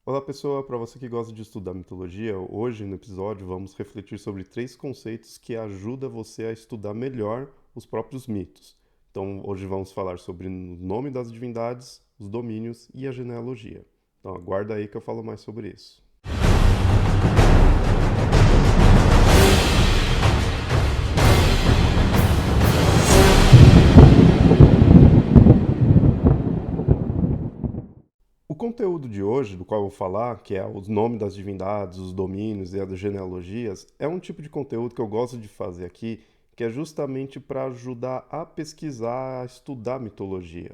Olá, pessoa, para você que gosta de estudar mitologia, hoje no episódio vamos refletir sobre três conceitos que ajudam você a estudar melhor os próprios mitos. Então, hoje vamos falar sobre o nome das divindades, os domínios e a genealogia. Então, aguarda aí que eu falo mais sobre isso. O conteúdo de hoje, do qual eu vou falar, que é os nomes das divindades, os domínios e as genealogias, é um tipo de conteúdo que eu gosto de fazer aqui, que é justamente para ajudar a pesquisar, a estudar mitologia.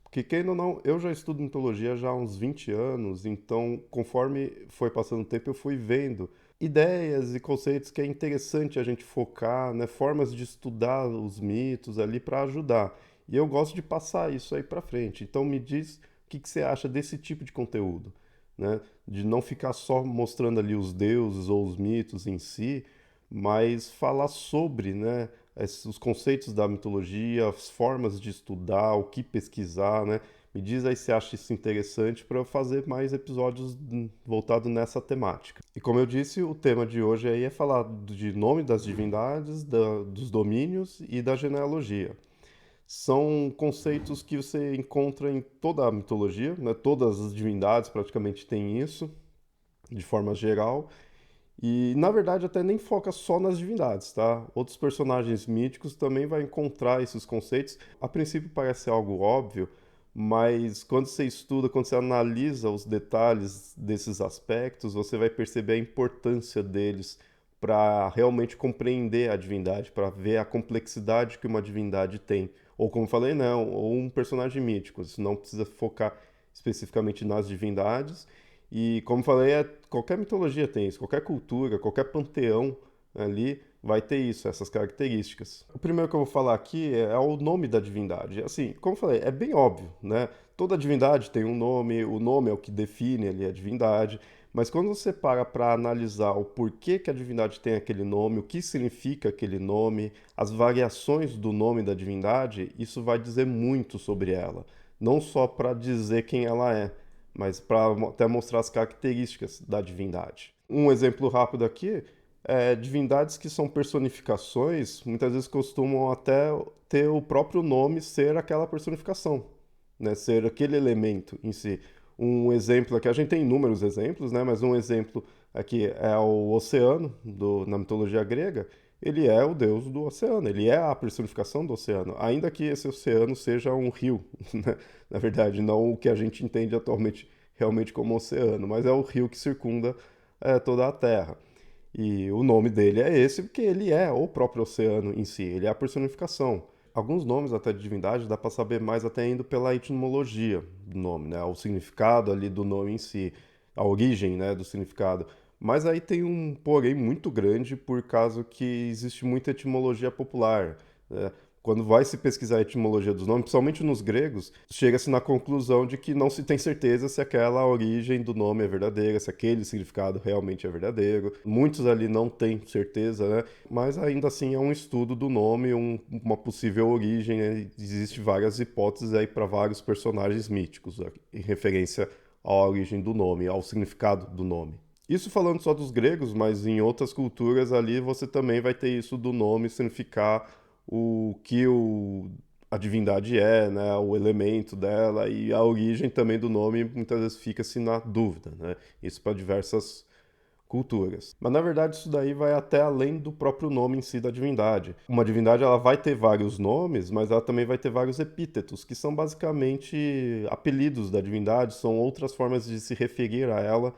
Porque, querendo ou não, eu já estudo mitologia já há uns 20 anos, então, conforme foi passando o tempo, eu fui vendo ideias e conceitos que é interessante a gente focar, né, formas de estudar os mitos ali para ajudar. E eu gosto de passar isso aí para frente. Então, me diz que você acha desse tipo de conteúdo, né? De não ficar só mostrando ali os deuses ou os mitos em si, mas falar sobre, né, os conceitos da mitologia, as formas de estudar, o que pesquisar, né? Me diz aí se acha isso interessante para eu fazer mais episódios voltados nessa temática. E como eu disse, o tema de hoje aí é falar de nome das divindades, dos domínios e da genealogia. São conceitos que você encontra em toda a mitologia, né? Todas as divindades praticamente têm isso, de forma geral. E, na verdade, até nem foca só nas divindades, tá? Outros personagens míticos também vai encontrar esses conceitos. A princípio parece algo óbvio, mas quando você estuda, quando você analisa os detalhes desses aspectos, você vai perceber a importância deles para realmente compreender a divindade, para ver a complexidade que uma divindade tem. Ou como eu falei, não, ou um personagem mítico. Isso não precisa focar especificamente nas divindades, e como falei, qualquer mitologia tem isso, qualquer cultura, qualquer panteão ali vai ter isso, essas características. O primeiro que eu vou falar aqui é o nome da divindade. Assim, como eu falei, é bem óbvio, né? Toda divindade tem um nome, o nome é o que define ali a divindade, mas quando você para analisar o porquê que a divindade tem aquele nome, o que significa aquele nome, as variações do nome da divindade, isso vai dizer muito sobre ela. Não só para dizer quem ela é, mas para até mostrar as características da divindade. Um exemplo rápido aqui é divindades que são personificações, muitas vezes costumam até ter o próprio nome ser aquela personificação, né? Ser aquele elemento em si. Um exemplo aqui, a gente tem inúmeros exemplos, né? Mas um exemplo aqui é o oceano, na mitologia grega. Ele é o deus do oceano, ele é a personificação do oceano, ainda que esse oceano seja um rio, né? Na verdade, não o que a gente entende atualmente realmente como oceano, mas é o rio que circunda toda a Terra. E o nome dele é esse porque ele é o próprio oceano em si, ele é a personificação. Alguns nomes até de divindade dá para saber mais até indo pela etimologia do nome, né? O significado ali do nome em si, a origem, né, do significado. Mas aí tem um porém muito grande por causa que existe muita etimologia popular, né? Quando vai se pesquisar a etimologia dos nomes, principalmente nos gregos, chega-se na conclusão de que não se tem certeza se aquela origem do nome é verdadeira, se aquele significado realmente é verdadeiro. Muitos ali não têm certeza, né? Mas ainda assim é um estudo do nome, uma possível origem, né? Existem várias hipóteses aí para vários personagens míticos, né? Em referência à origem do nome, ao significado do nome. Isso falando só dos gregos, mas em outras culturas ali você também vai ter isso do nome significar o que a divindade é, né, o elemento dela e a origem também do nome muitas vezes fica-se na dúvida, né? Isso para diversas culturas. Mas na verdade isso daí vai até além do próprio nome em si da divindade. Uma divindade ela vai ter vários nomes, mas ela também vai ter vários epítetos, que são basicamente apelidos da divindade, são outras formas de se referir a ela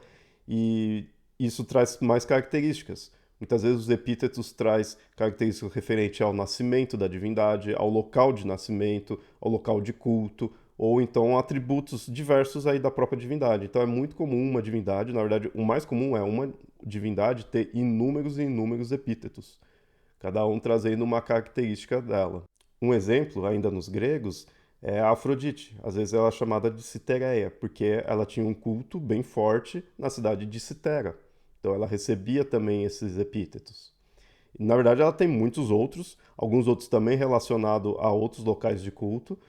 e isso traz mais características. Muitas vezes os epítetos traz características referentes ao nascimento da divindade, ao local de nascimento, ao local de culto, ou então atributos diversos aí da própria divindade. Então é muito comum uma divindade, na verdade, o mais comum é uma divindade ter inúmeros e inúmeros epítetos, cada um trazendo uma característica dela. Um exemplo, ainda nos gregos, é a Afrodite. Às vezes ela é chamada de Citereia, porque ela tinha um culto bem forte na cidade de Citera. Então ela recebia também esses epítetos. Na verdade, ela tem muitos outros, alguns outros também relacionados a outros locais de culto,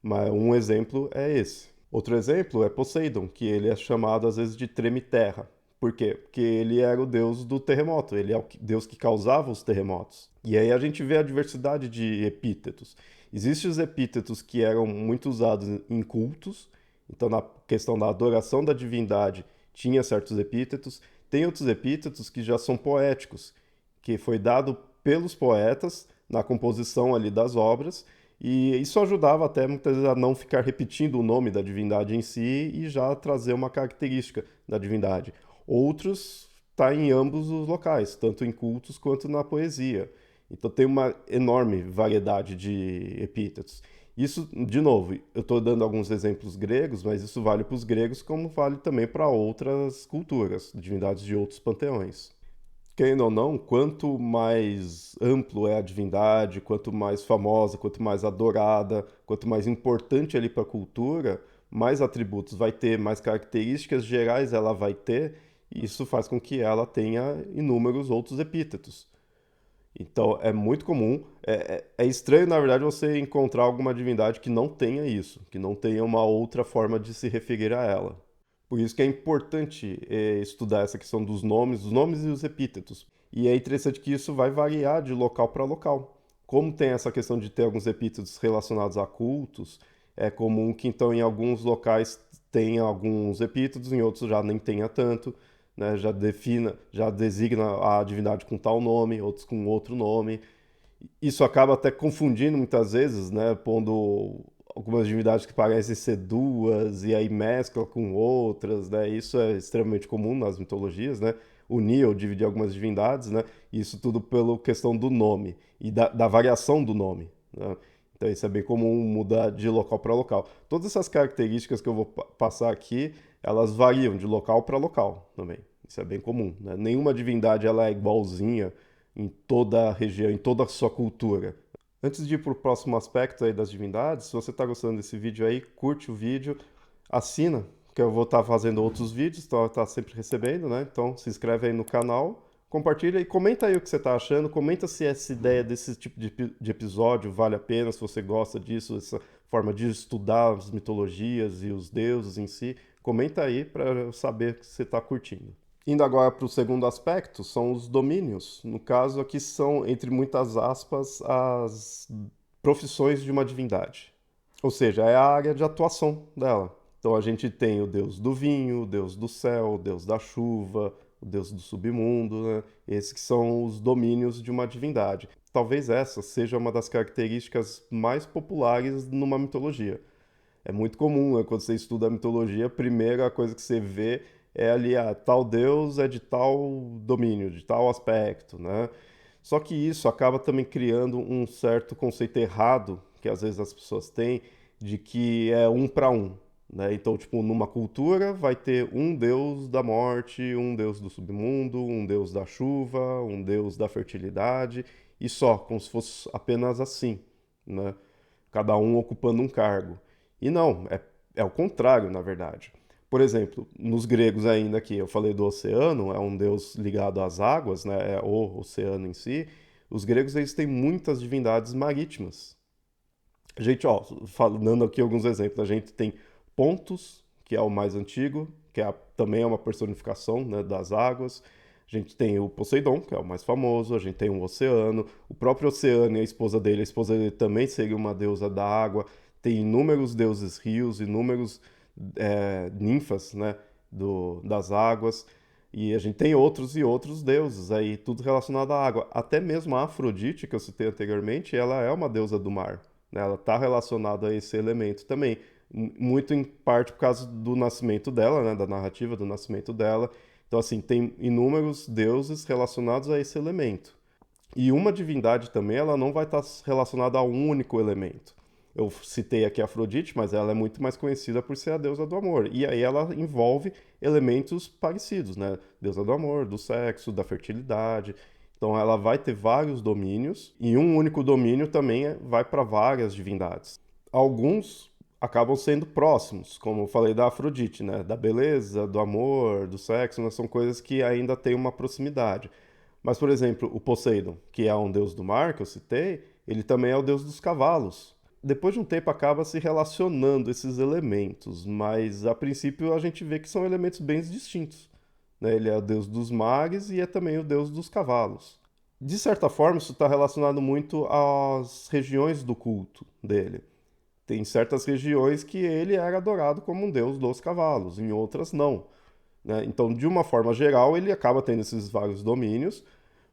mas um exemplo é esse. Outro exemplo é Poseidon, que ele é chamado às vezes de treme-terra. Por quê? Porque ele era o deus do terremoto, ele é o deus que causava os terremotos. E aí a gente vê a diversidade de epítetos. Existem os epítetos que eram muito usados em cultos, então na questão da adoração da divindade tinha certos epítetos. Tem outros epítetos que já são poéticos, que foi dado pelos poetas na composição ali das obras, e isso ajudava até muitas vezes a não ficar repetindo o nome da divindade em si e já trazer uma característica da divindade. Outros tá em ambos os locais, tanto em cultos quanto na poesia. Então tem uma enorme variedade de epítetos. Isso, de novo, eu estou dando alguns exemplos gregos, mas isso vale para os gregos como vale também para outras culturas, divindades de outros panteões. Querendo ou não, quanto mais amplo é a divindade, quanto mais famosa, quanto mais adorada, quanto mais importante ali para a cultura, mais atributos vai ter, mais características gerais ela vai ter, e isso faz com que ela tenha inúmeros outros epítetos. Então é muito comum, é estranho na verdade você encontrar alguma divindade que não tenha isso, que não tenha uma outra forma de se referir a ela. Por isso que é importante estudar essa questão dos nomes, os nomes e os epítetos. E é interessante que isso vai variar de local para local. Como tem essa questão de ter alguns epítetos relacionados a cultos, é comum que então em alguns locais tenha alguns epítetos, em outros já nem tenha tanto, né? Já designa a divindade com tal nome, outros com outro nome. Isso acaba até confundindo muitas vezes, né? Pondo algumas divindades que parecem ser duas e aí mescla com outras, né? Isso é extremamente comum nas mitologias, né? Unir ou dividir algumas divindades, né? Isso tudo pela questão do nome e da variação do nome, né? Então isso é bem comum mudar de local para local. Todas essas características que eu vou passar aqui, elas variam de local para local também. Isso é bem comum, né? Nenhuma divindade ela é igualzinha em toda a região, em toda a sua cultura. Antes de ir para o próximo aspecto aí das divindades, se você está gostando desse vídeo aí, curte o vídeo, assina, que eu vou estar fazendo outros vídeos, então eu estar sempre recebendo, né? Então se inscreve aí no canal, compartilha e comenta aí o que você está achando, comenta se essa ideia desse tipo de episódio vale a pena, se você gosta disso, essa forma de estudar as mitologias e os deuses em si. Comenta aí para eu saber que você está curtindo. Indo agora para o segundo aspecto, são os domínios. No caso, aqui são, entre muitas aspas, as profissões de uma divindade. Ou seja, é a área de atuação dela. Então a gente tem o deus do vinho, o deus do céu, o deus da chuva, o deus do submundo, né? Esses que são os domínios de uma divindade. Talvez essa seja uma das características mais populares numa mitologia. É muito comum, né? Quando você estuda a mitologia, a primeira coisa que você vê é ali, tal deus é de tal domínio, de tal aspecto, né? Só que isso acaba também criando um certo conceito errado, que às vezes as pessoas têm, de que é um para um, né? Então, tipo, numa cultura vai ter um deus da morte, um deus do submundo, um deus da chuva, um deus da fertilidade, e só, como se fosse apenas assim, né? Cada um ocupando um cargo. E não, é o contrário, na verdade. Por exemplo, nos gregos ainda que eu falei do oceano, é um deus ligado às águas, né, é o oceano em si. Os gregos eles têm muitas divindades marítimas. A gente, ó, falando aqui alguns exemplos, a gente tem Pontus, que é o mais antigo, que também é uma personificação, né, das águas. A gente tem o Poseidon, que é o mais famoso, a gente tem o Oceano, o próprio Oceano e a esposa dele também seria uma deusa da água, tem inúmeros deuses rios, inúmeros ninfas, né, das águas, e a gente tem outros e outros deuses aí, tudo relacionado à água. Até mesmo a Afrodite, que eu citei anteriormente, ela é uma deusa do mar, né? Ela está relacionada a esse elemento também, muito em parte por causa do nascimento dela, né, da narrativa do nascimento dela. Então, assim, tem inúmeros deuses relacionados a esse elemento. E uma divindade também, ela não vai estar relacionada a um único elemento. Eu citei aqui a Afrodite, mas ela é muito mais conhecida por ser a deusa do amor. E aí ela envolve elementos parecidos, né? Deusa do amor, do sexo, da fertilidade. Então ela vai ter vários domínios e um único domínio também vai para várias divindades. Alguns acabam sendo próximos, como eu falei da Afrodite, né? Da beleza, do amor, do sexo, né? São coisas que ainda têm uma proximidade. Mas, por exemplo, o Poseidon, que é um deus do mar, que eu citei, ele também é o deus dos cavalos. depois de um tempo acaba se relacionando esses elementos, mas a princípio a gente vê que são elementos bem distintos, né? Ele é o deus dos mares e é também o deus dos cavalos. De certa forma, isso está relacionado muito às regiões do culto dele. Tem certas regiões que ele era adorado como um deus dos cavalos, em outras não, né? Então, de uma forma geral, ele acaba tendo esses vários domínios,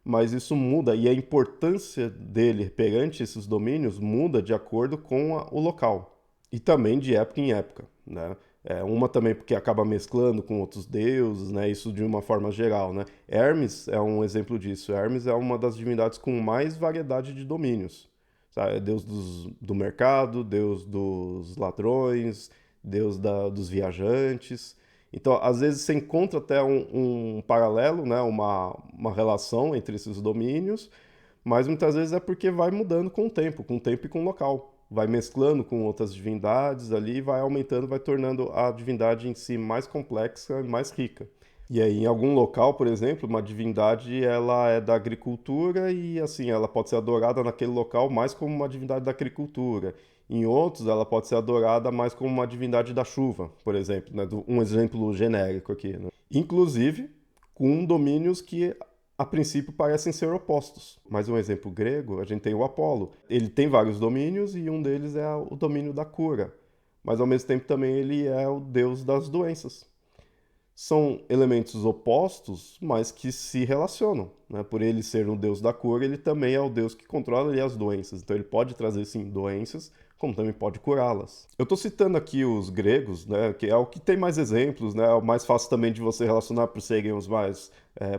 mas isso muda e a importância dele perante esses domínios muda de acordo com o local e também de época em época, né? Uma também porque acaba mesclando com outros deuses, né? Isso de uma forma geral, né? Hermes é um exemplo disso. Hermes é uma das divindades com mais variedade de domínios, sabe? É deus do mercado, deus dos ladrões, deus dos viajantes. Então, às vezes, você encontra até um paralelo, né? Uma relação entre esses domínios, mas muitas vezes é porque vai mudando com o tempo e com o local. Vai mesclando com outras divindades ali, vai aumentando, vai tornando a divindade em si mais complexa e mais rica. E aí, em algum local, por exemplo, uma divindade ela é da agricultura e assim ela pode ser adorada naquele local mais como uma divindade da agricultura. Em outros, ela pode ser adorada mais como uma divindade da chuva, por exemplo, né? Um exemplo genérico aqui, né? Inclusive com domínios que a princípio parecem ser opostos. Mais um exemplo grego, a gente tem o Apolo. Ele tem vários domínios e um deles é o domínio da cura, mas ao mesmo tempo também ele é o deus das doenças. São elementos opostos, mas que se relacionam, né? Por ele ser o deus da cura, ele também é o deus que controla ali, as doenças. Então ele pode trazer sim doenças, como também pode curá-las. Eu estou citando aqui os gregos, né? Que é o que tem mais exemplos, né? É o mais fácil também de você relacionar por serem os mais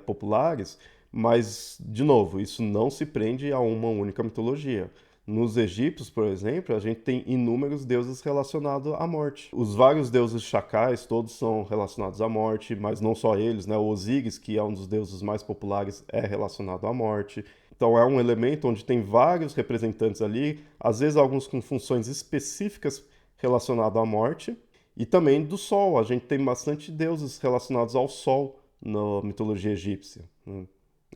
populares. Mas, de novo, isso não se prende a uma única mitologia. Nos egípcios, por exemplo, a gente tem inúmeros deuses relacionados à morte. Os vários deuses chacais, todos são relacionados à morte, mas não só eles, né? O Osíris, que é um dos deuses mais populares, é relacionado à morte. Então é um elemento onde tem vários representantes ali, às vezes alguns com funções específicas relacionadas à morte, e também do sol. A gente tem bastante deuses relacionados ao sol na mitologia egípcia, né?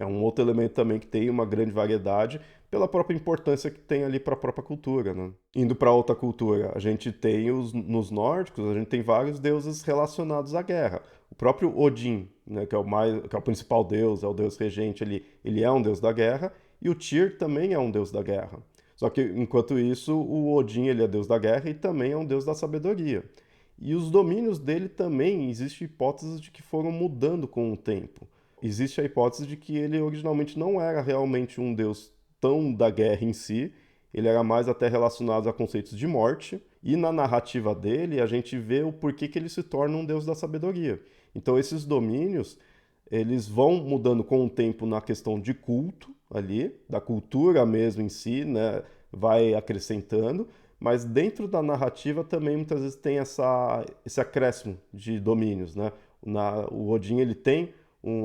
É um outro elemento também que tem uma grande variedade pela própria importância que tem ali para a própria cultura, né? Indo para outra cultura, a gente tem nos nórdicos, a gente tem vários deuses relacionados à guerra. O próprio Odin, né, que é o principal deus, é o deus regente ali, ele é um deus da guerra, e o Tyr também é um deus da guerra. Só que enquanto isso, o Odin ele é deus da guerra e também é um deus da sabedoria. E os domínios dele também existe hipótese de que foram mudando com o tempo. Existe a hipótese de que ele originalmente não era realmente um deus tão da guerra em si, ele era mais até relacionado a conceitos de morte, e na narrativa dele a gente vê o porquê que ele se torna um deus da sabedoria. Então esses domínios, eles vão mudando com o tempo na questão de culto ali, da cultura mesmo em si, né, vai acrescentando, mas dentro da narrativa também muitas vezes tem esse acréscimo de domínios, né? O Odin ele tem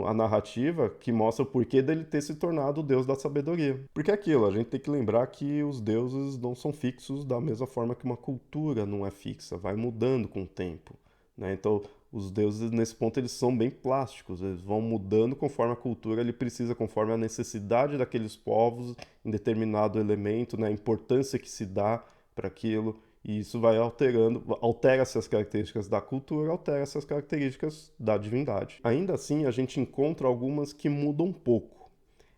a narrativa que mostra o porquê dele ter se tornado o deus da sabedoria. Porque é aquilo, a gente tem que lembrar que os deuses não são fixos da mesma forma que uma cultura não é fixa, vai mudando com o tempo, né? Então, os deuses nesse ponto eles são bem plásticos, eles vão mudando conforme a cultura ele precisa, conforme a necessidade daqueles povos em determinado elemento, né? A importância que se dá para aquilo. E isso vai alterando, altera-se as características da cultura, altera-se as características da divindade. Ainda assim, a gente encontra algumas que mudam um pouco.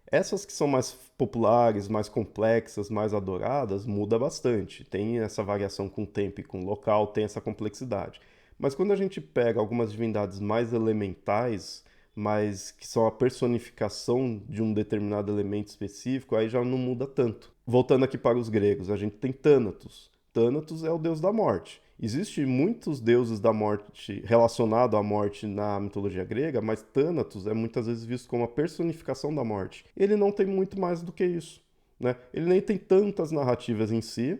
Essas que são mais populares, mais complexas, mais adoradas, muda bastante. Tem essa variação com tempo e com local, tem essa complexidade. Mas quando a gente pega algumas divindades mais elementais, mas que são a personificação de um determinado elemento específico, aí já não muda tanto. Voltando aqui para os gregos, a gente tem Thanatos. Thanatos é o deus da morte. Existem muitos deuses da morte relacionados à morte na mitologia grega, mas Thanatos é muitas vezes visto como a personificação da morte. Ele não tem muito mais do que isso, né? Ele nem tem tantas narrativas em si,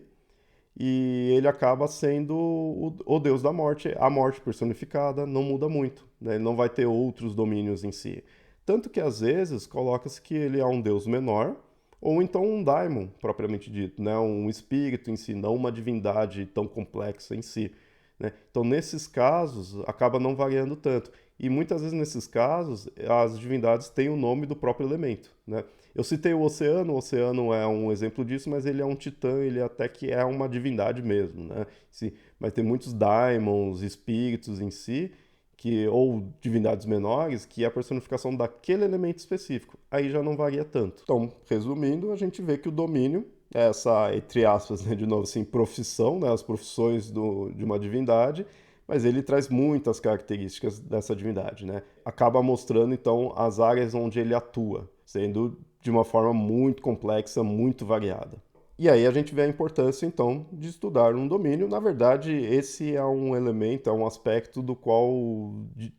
e ele acaba sendo o deus da morte, a morte personificada, não muda muito, né? Ele não vai ter outros domínios em si. Tanto que às vezes coloca-se que ele é um deus menor, ou então um daimon, propriamente dito, né? Um espírito em si, não uma divindade tão complexa em si, né? Então, nesses casos, acaba não variando tanto. E muitas vezes nesses casos, as divindades têm o nome do próprio elemento, né? Eu citei o oceano é um exemplo disso, mas ele é um titã, ele até que é uma divindade mesmo, né? Sim, mas tem muitos daimons, espíritos em si, que ou divindades menores, que é a personificação daquele elemento específico. Aí já não varia tanto. Então, resumindo, a gente vê que o domínio é essa, entre aspas, né, de novo assim, profissão, né, as profissões de uma divindade, mas ele traz muitas características dessa divindade, né? Acaba mostrando então as áreas onde ele atua, sendo de uma forma muito complexa, muito variada. E aí a gente vê a importância, então, de estudar um domínio. Na verdade, esse é um elemento, é um aspecto do qual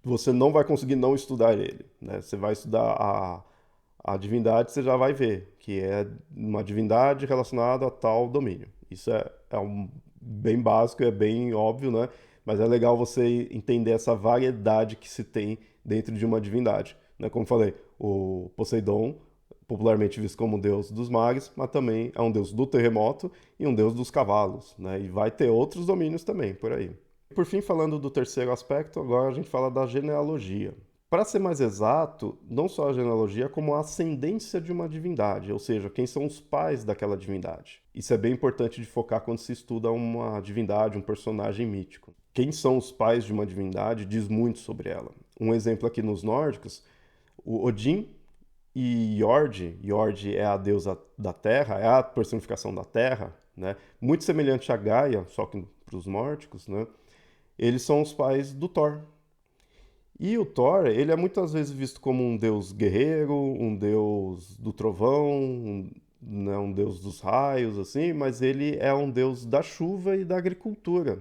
você não vai conseguir não estudar ele, né? Você vai estudar a divindade, você já vai ver que é uma divindade relacionada a tal domínio. Isso é um bem básico, é bem óbvio, né? Mas é legal você entender essa variedade que se tem dentro de uma divindade, né? Como falei, o Poseidon popularmente visto como deus dos mares, mas também é um deus do terremoto e um deus dos cavalos, né? E vai ter outros domínios também por aí. Por fim, falando do terceiro aspecto, agora a gente fala da genealogia. Para ser mais exato, não só a genealogia, como a ascendência de uma divindade, ou seja, quem são os pais daquela divindade. Isso é bem importante de focar quando se estuda uma divindade, um personagem mítico. Quem são os pais de uma divindade diz muito sobre ela. Um exemplo aqui nos nórdicos, o Odin e Jord é a deusa da terra, é a personificação da terra, né? Muito semelhante a Gaia, só que para os nórdicos, né? Eles são os pais do Thor. E o Thor, ele é muitas vezes visto como um deus guerreiro, um deus do trovão, né, um deus dos raios, assim, mas ele é um deus da chuva e da agricultura.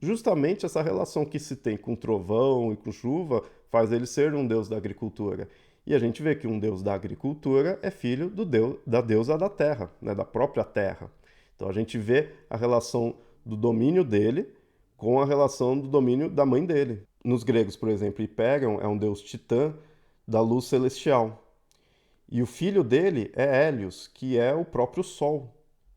Justamente essa relação que se tem com trovão e com chuva faz ele ser um deus da agricultura. E a gente vê que um deus da agricultura é filho do deus, da deusa da terra, né, da própria terra. Então a gente vê a relação do domínio dele com a relação do domínio da mãe dele. Nos gregos, por exemplo, Hipérion é um deus titã da luz celestial. E o filho dele é Hélios, que é o próprio Sol,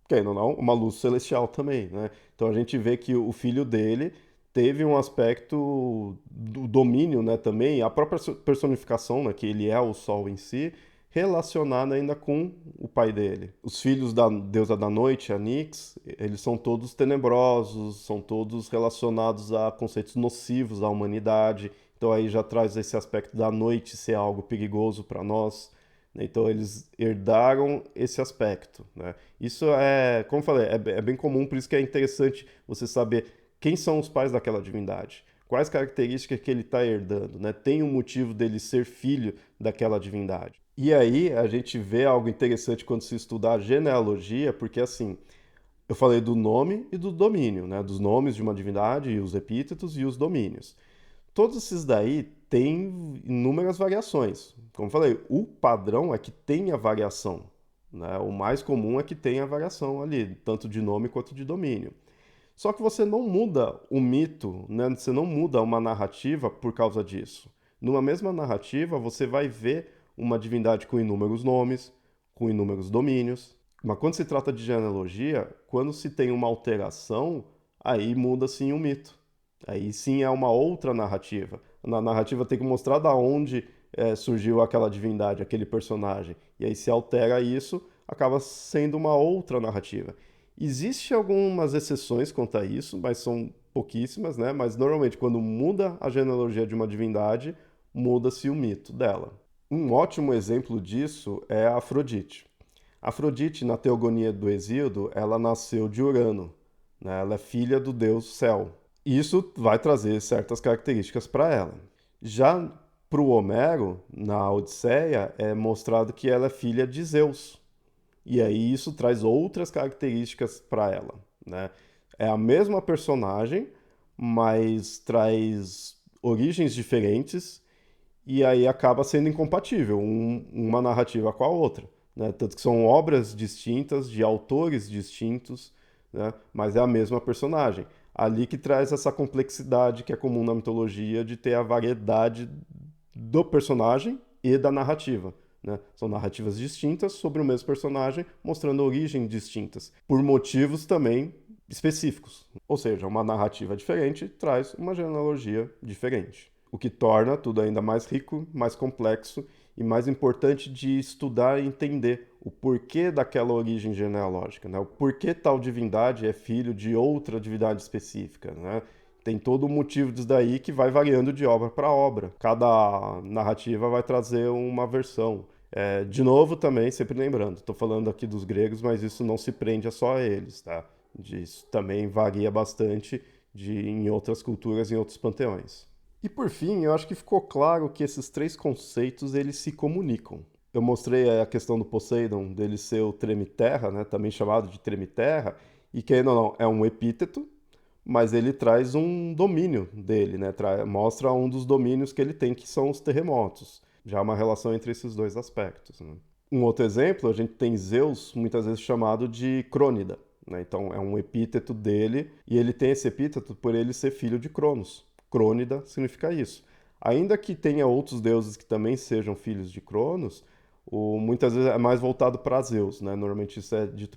querendo ou não, uma luz celestial também, né? Então a gente vê que o filho dele teve um aspecto do domínio, né, também, a própria personificação, né, que ele é o Sol em si, relacionada ainda com o pai dele. Os filhos da deusa da noite, a Nyx, eles são todos tenebrosos, são todos relacionados a conceitos nocivos à humanidade. Então aí já traz esse aspecto da noite ser algo perigoso para nós. Então eles herdaram esse aspecto, né? Isso é, como eu falei, é bem comum, por isso que é interessante você saber quem são os pais daquela divindade, quais características que ele está herdando, né? Tem um motivo dele ser filho daquela divindade. E aí a gente vê algo interessante quando se estuda a genealogia, porque assim, eu falei do nome e do domínio, né? Dos nomes de uma divindade, e os epítetos e os domínios. Todos esses daí têm inúmeras variações. Como eu falei, o padrão é que tenha variação, né? O mais comum é que tenha variação ali, tanto de nome quanto de domínio. Só que você não muda o mito, né? Você não muda uma narrativa por causa disso. Numa mesma narrativa, você vai ver uma divindade com inúmeros nomes, com inúmeros domínios. Mas quando se trata de genealogia, quando se tem uma alteração, aí muda sim o mito. Aí sim é uma outra narrativa. Na narrativa tem que mostrar da onde surgiu aquela divindade, aquele personagem. E aí se altera isso, acaba sendo uma outra narrativa. Existem algumas exceções quanto a isso, mas são pouquíssimas, né? Mas normalmente quando muda a genealogia de uma divindade, muda-se o mito dela. Um ótimo exemplo disso é a Afrodite. Afrodite, na Teogonia do Hesíodo, ela nasceu de Urano, né? Ela é filha do deus Céu. Isso vai trazer certas características para ela. Já para o Homero, na Odisseia, é mostrado que ela é filha de Zeus. E aí isso traz outras características para ela, né? É a mesma personagem, mas traz origens diferentes e aí acaba sendo incompatível uma narrativa com a outra, né? Tanto que são obras distintas, de autores distintos, né? Mas é a mesma personagem. Ali que traz essa complexidade que é comum na mitologia de ter a variedade do personagem e da narrativa. Né? São narrativas distintas sobre o mesmo personagem, mostrando origens distintas, por motivos também específicos. Ou seja, uma narrativa diferente traz uma genealogia diferente. o que torna tudo ainda mais rico, mais complexo e mais importante de estudar e entender o porquê daquela origem genealógica, né? O porquê tal divindade é filho de outra divindade específica, né? Tem todo o motivo disso daí que vai variando de obra para obra. Cada narrativa vai trazer uma versão. De novo, também, sempre lembrando, estou falando aqui dos gregos, mas isso não se prende a só a eles, tá? Isso também varia bastante em outras culturas, em outros panteões. E por fim, eu acho que ficou claro que esses três conceitos eles se comunicam. Eu mostrei a questão do Poseidon, dele ser o treme-terra, né, também chamado de treme-terra, e que ainda não é um epíteto, mas ele traz um domínio dele, né, mostra um dos domínios que ele tem, que são os terremotos. Já há uma relação entre esses dois aspectos. Né? Um outro exemplo, a gente tem Zeus, muitas vezes chamado de Crônida. Né? Então é um epíteto dele, e ele tem esse epíteto por ele ser filho de Cronos. Crônida significa isso. Ainda que tenha outros deuses que também sejam filhos de Cronos, muitas vezes é mais voltado para Zeus, né? Normalmente isso é dito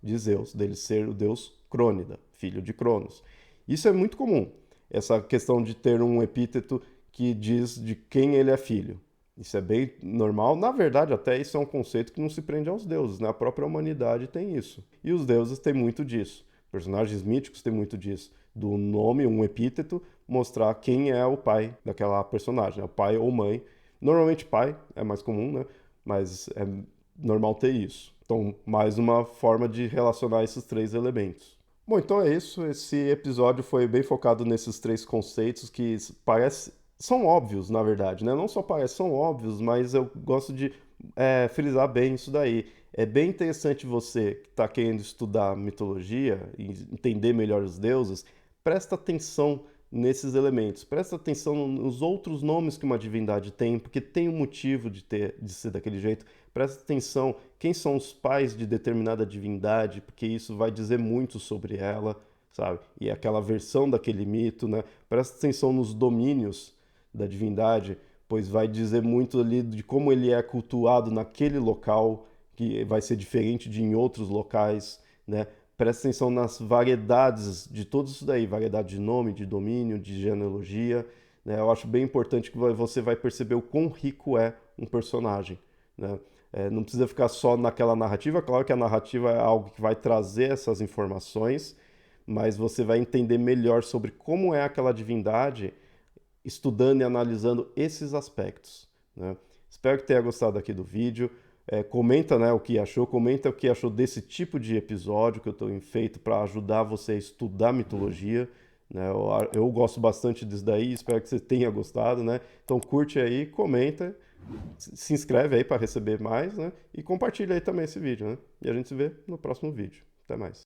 de Zeus, dele ser o deus Crônida, filho de Cronos. Isso é muito comum, essa questão de ter um epíteto que diz de quem ele é filho. Isso é bem normal. Na verdade, até isso é um conceito que não se prende aos deuses, né? A própria humanidade tem isso. E os deuses têm muito disso. Personagens míticos têm muito disso. Do nome, um epíteto, mostrar quem é o pai daquela personagem, né? O pai ou mãe. Normalmente pai é mais comum, né? Mas é normal ter isso. Então, mais uma forma de relacionar esses três elementos. Bom, então é isso. Esse episódio foi bem focado nesses três conceitos que são óbvios, na verdade, né? Não só parecem, são óbvios, mas eu gosto de frisar bem isso daí. É bem interessante você que está querendo estudar mitologia e entender melhor os deuses, presta atenção nesses elementos, presta atenção nos outros nomes que uma divindade tem, porque tem um motivo de ser daquele jeito. Presta atenção quem são os pais de determinada divindade, porque isso vai dizer muito sobre ela, sabe? E é aquela versão daquele mito, né? Presta atenção nos domínios da divindade, pois vai dizer muito ali de como ele é cultuado naquele local, que vai ser diferente de em outros locais, né? Presta atenção nas variedades de tudo isso daí, variedade de nome, de domínio, de genealogia, né? Eu acho bem importante que você vai perceber o quão rico é um personagem, né? Não precisa ficar só naquela narrativa, claro que a narrativa é algo que vai trazer essas informações, mas você vai entender melhor sobre como é aquela divindade estudando e analisando esses aspectos, né? Espero que tenha gostado aqui do vídeo. Comenta, né, o que achou, comenta o que achou desse tipo de episódio que eu tenho feito para ajudar você a estudar mitologia. Né? Eu gosto bastante disso daí, espero que você tenha gostado, né? Então curte aí, comenta, se inscreve aí para receber mais, né? E compartilha aí também esse vídeo, né? E a gente se vê no próximo vídeo. Até mais.